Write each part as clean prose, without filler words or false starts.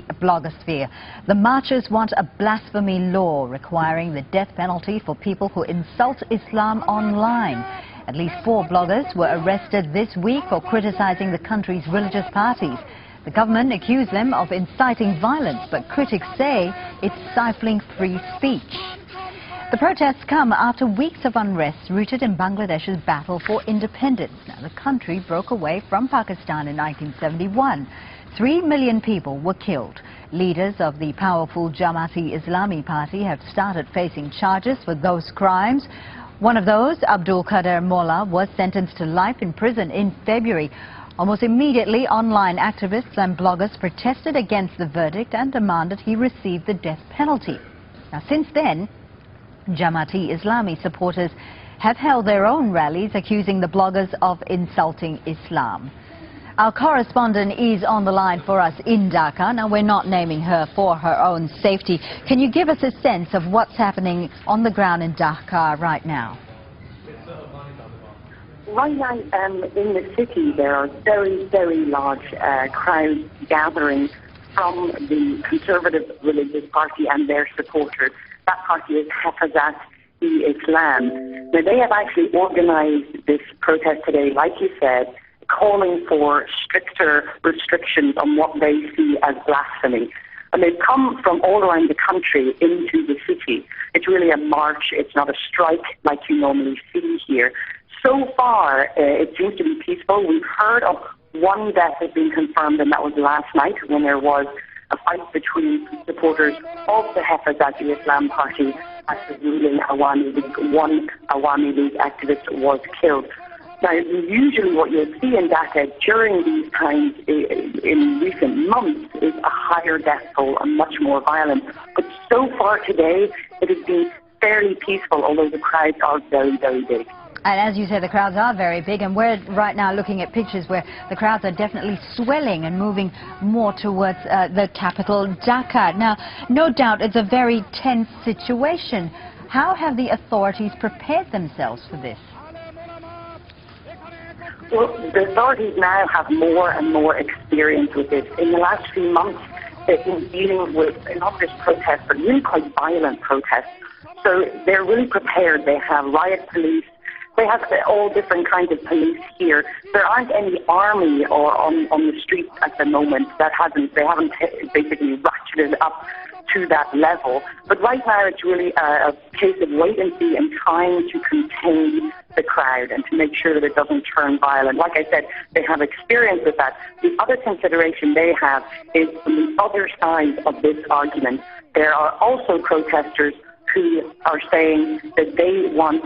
the blogosphere. The marchers want a blasphemy law requiring the death penalty for people who insult Islam online. At least 4 bloggers were arrested this week for criticizing the country's religious parties. The government accused them of inciting violence, but critics say it's stifling free speech. The protests come after weeks of unrest rooted in Bangladesh's battle for independence. Now, the country broke away from Pakistan in 1971. 3 million people were killed. Leaders of the powerful Jamaat-e-Islami party have started facing charges for those crimes. One of those, Abdul Qadir Mullah, was sentenced to life in prison in February. Almost immediately, online activists and bloggers protested against the verdict and demanded he receive the death penalty. Now, since then, Jamaat-e-Islami supporters have held their own rallies accusing the bloggers of insulting Islam. Our correspondent is on the line for us in Dhaka. Now, we're not naming her for her own safety. Can you give us a sense of what's happening on the ground in Dhaka right now? Right now, in the city, there are very, very large crowds gathering from the Conservative Religious Party and their supporters. That party is Hafazat-e-Islam. Now, they have actually organised this protest today, like you said, calling for stricter restrictions on what they see as blasphemy. And they've come from all around the country into the city. It's really a march. It's not a strike like you normally see here. So far, it seems to be peaceful. We've heard of one death has been confirmed, and that was last night when there was a fight between supporters of the Hafazat-e-Islam party and the ruling Awami League. One Awami League activist was killed. Now, usually what you'll see in Dhaka during these times in recent months is a higher death toll and much more violent. But so far today, it has been fairly peaceful, although the crowds are very, very big. And as you say, the crowds are very big, and we're right now looking at pictures where the crowds are definitely swelling and moving more towards the capital, Dhaka. Now, no doubt it's a very tense situation. How have the authorities prepared themselves for this? Well, the authorities now have more and more experience with this. In the last few months, they've been dealing with not just protests, but really quite violent protests. So they're really prepared. They have riot police. They have all different kinds of police here. There aren't any army or on the streets at the moment. They haven't basically ratcheted up to that level. But right now it's really a case of wait and see and trying to contain the crowd and to make sure that it doesn't turn violent. Like I said, they have experience with that. The other consideration they have is from the other side of this argument. There are also protesters who are saying that they want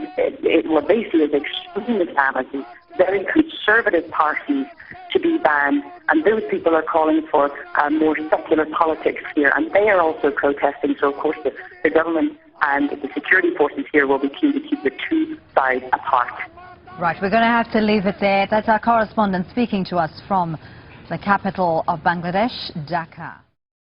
what they see as extreme Islamism, very conservative parties to be banned, and those people are calling for more secular politics here, and they are also protesting. So, of course, the government and the security forces here will be keen to keep the two sides apart. Right, we're going to have to leave it there. That's our correspondent speaking to us from the capital of Bangladesh, Dhaka.